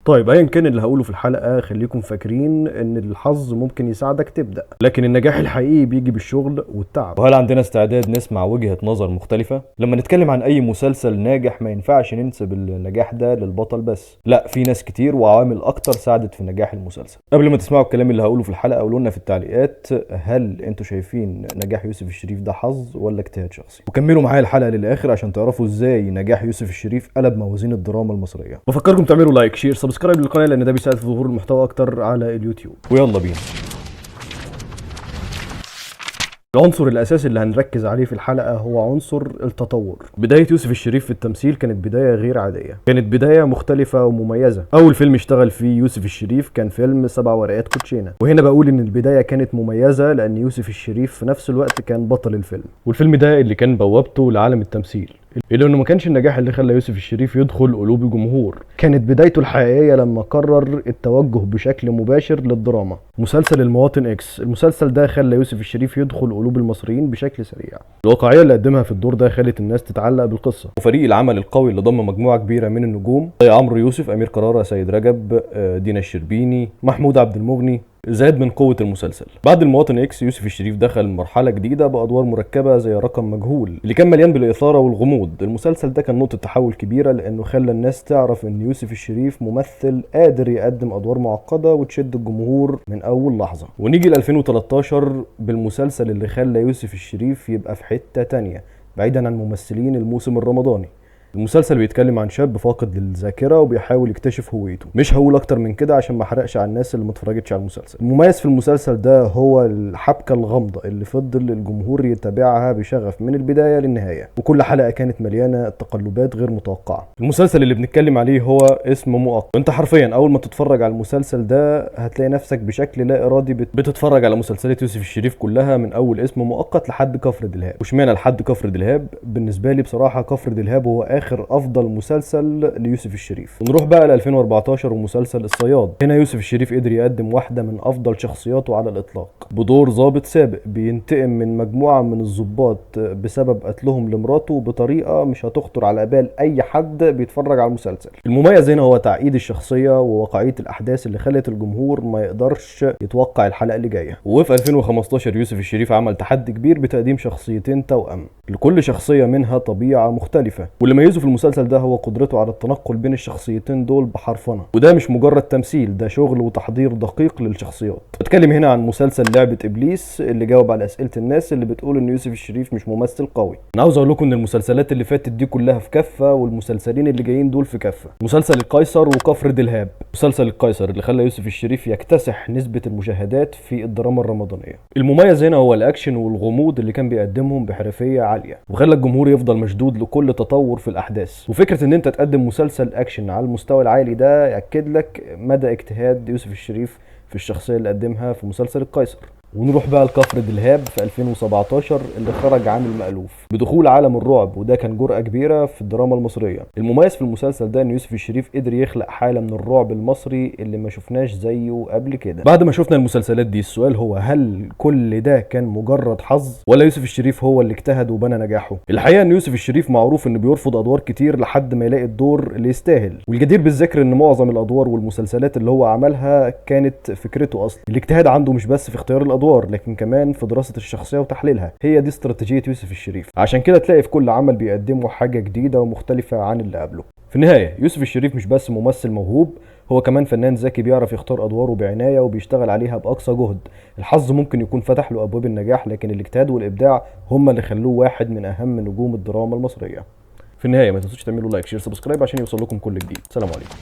طيب ايا كان اللي هقوله في الحلقه، خليكم فاكرين ان الحظ ممكن يساعدك تبدا، لكن النجاح الحقيقي بيجي بالشغل والتعب. وهل عندنا استعداد نسمع وجهة نظر مختلفة؟ لما نتكلم عن أي مسلسل ناجح ما ينفعش ننسب النجاح ده للبطل بس، لا، في ناس كتير وعوامل أكتر ساعدت في نجاح المسلسل. قبل ما تسمعوا الكلام اللي هقوله في الحلقة قولوا لنا في التعليقات، هل انتوا شايفين نجاح يوسف الشريف ده حظ ولا اجتهاد شخصي؟ وكملوا معايا الحلقة للآخر عشان تعرفوا ازاي نجاح يوسف الشريف قلب موازين الدراما المصرية. بفكركم تعملوا لايك، شير، سبسكرايب للقناه، لان ده بيساعد في ظهور المحتوى اكتر على اليوتيوب. ويلا بينا. العنصر الاساسي اللي هنركز عليه في الحلقه هو عنصر التطور. بدايه يوسف الشريف في التمثيل كانت بدايه غير عاديه، كانت بدايه مختلفه ومميزه. اول فيلم اشتغل فيه يوسف الشريف كان فيلم 7 ورقات كوتشينه، وهنا بقول ان البدايه كانت مميزه لان يوسف الشريف في نفس الوقت كان بطل الفيلم، والفيلم ده اللي كان بوابته لعالم التمثيل. إلا إنه ما كانش النجاح اللي خلى يوسف الشريف يدخل قلوب الجمهور، كانت بدايته الحقيقية لما قرر التوجه بشكل مباشر للدراما. مسلسل المواطن إكس، المسلسل ده خلى يوسف الشريف يدخل قلوب المصريين بشكل سريع. الواقعية اللي قدمها في الدور ده خلت الناس تتعلق بالقصة، وفريق العمل القوي اللي ضم مجموعة كبيرة من النجوم زي عمرو يوسف، أمير كرارة، سيد رجب، دينا الشربيني، محمود عبد المغني، زاد من قوة المسلسل. بعد المواطن اكس يوسف الشريف دخل مرحلة جديدة بأدوار مركبة زي رقم مجهول اللي كان مليان بالإثارة والغموض. المسلسل ده كان نقطة تحول كبيرة لأنه خلى الناس تعرف إن يوسف الشريف ممثل قادر يقدم أدوار معقدة وتشد الجمهور من أول لحظة. ونيجي ل 2013 بالمسلسل اللي خلى يوسف الشريف يبقى في حتة تانية بعيدا عن ممثلين الموسم الرمضاني. المسلسل بيتكلم عن شاب فاقد للذاكره وبيحاول يكتشف هويته. مش هقول اكتر من كده عشان ما احرقش على الناس اللي ما اتفرجتش على المسلسل. المميز في المسلسل ده هو الحبكه الغامضه اللي فضل الجمهور يتابعها بشغف من البدايه للنهايه، وكل حلقه كانت مليانه تقلبات غير متوقعه. المسلسل اللي بنتكلم عليه هو اسمه مؤقت، وانت حرفيا اول ما تتفرج على المسلسل ده هتلاقي نفسك بشكل لا ارادي بتتفرج على مسلسلات يوسف الشريف كلها من اول اسمه مؤقت لحد كفر دلهاب. واشمعنى لحد كفر دلهاب؟ بالنسبه لي بصراحه كفر دلهاب هو اخر افضل مسلسل ليوسف الشريف. ونروح بقى ل 2014 ومسلسل الصياد. هنا يوسف الشريف قدر يقدم واحده من افضل شخصياته على الاطلاق بدور ضابط سابق بينتقم من مجموعه من الضباط بسبب قتلهم لمراته بطريقه مش هتخطر على بال اي حد بيتفرج على المسلسل. المميز هنا هو تعقيد الشخصيه وواقعيه الاحداث اللي خلت الجمهور ما يقدرش يتوقع الحلقه اللي جايه. وفي 2015 يوسف الشريف عمل تحدي كبير بتقديم شخصيتين توأم، لكل شخصيه منها طبيعه مختلفه، واللي ميزه في المسلسل ده هو قدرته على التنقل بين الشخصيتين دول بحرفنه. وده مش مجرد تمثيل، ده شغل وتحضير دقيق للشخصيات. بتكلم هنا عن مسلسل لعبة ابليس اللي جاوب على اسئلة الناس اللي بتقول ان يوسف الشريف مش ممثل قوي. انا عاوز اقول لكم ان المسلسلات اللي فاتت دي كلها في كفة، والمسلسلين اللي جايين دول في كفة. مسلسل القيصر وكفر دلهاب. مسلسل القيصر اللي خلى يوسف الشريف يكتسح نسبة المشاهدات في الدراما الرمضانية. المميز هنا هو الاكشن والغموض اللي كان بيقدمهم بحرفية عالية، وخلى الجمهور يفضل مشدود لكل تطور في الاحداث. وفكرة ان انت تقدم مسلسل اكشن على المستوى العالي ده يأكد لك مدى اجتهاد يوسف الشريف في الشخصية اللي قدمها في مسلسل القيصر. ونروح بقى لكفر دلهاب في 2017 اللي خرج عن المألوف بدخول عالم الرعب، وده كان جرأة كبيرة في الدراما المصرية. المميز في المسلسل ده ان يوسف الشريف قدر يخلق حالة من الرعب المصري اللي ما شفناش زيه قبل كده. بعد ما شفنا المسلسلات دي السؤال هو هل كل ده كان مجرد حظ ولا يوسف الشريف هو اللي اجتهد وبنى نجاحه؟ الحقيقة ان يوسف الشريف معروف انه بيرفض ادوار كتير لحد ما يلاقي الدور اللي يستاهل، والجدير بالذكر ان معظم الادوار والمسلسلات اللي هو عملها كانت فكرته اصلا. الاجتهاد عنده مش بس في اختيار الادوار لكن كمان في دراسة الشخصية وتحليلها. هي دي استراتيجية يوسف الشريف، عشان كده تلاقي في كل عمل بيقدمه حاجة جديدة ومختلفة عن اللي قبله. في النهاية يوسف الشريف مش بس ممثل موهوب، هو كمان فنان ذكي بيعرف يختار ادواره بعناية وبيشتغل عليها باقصى جهد. الحظ ممكن يكون فتح له ابواب النجاح، لكن الاجتهاد والابداع هم اللي خلوه واحد من اهم نجوم الدراما المصرية. في النهاية ما تنسوش تعملوا لايك، شير، سبسكرايب عشان يوصل لكم كل جديد. سلام عليكم.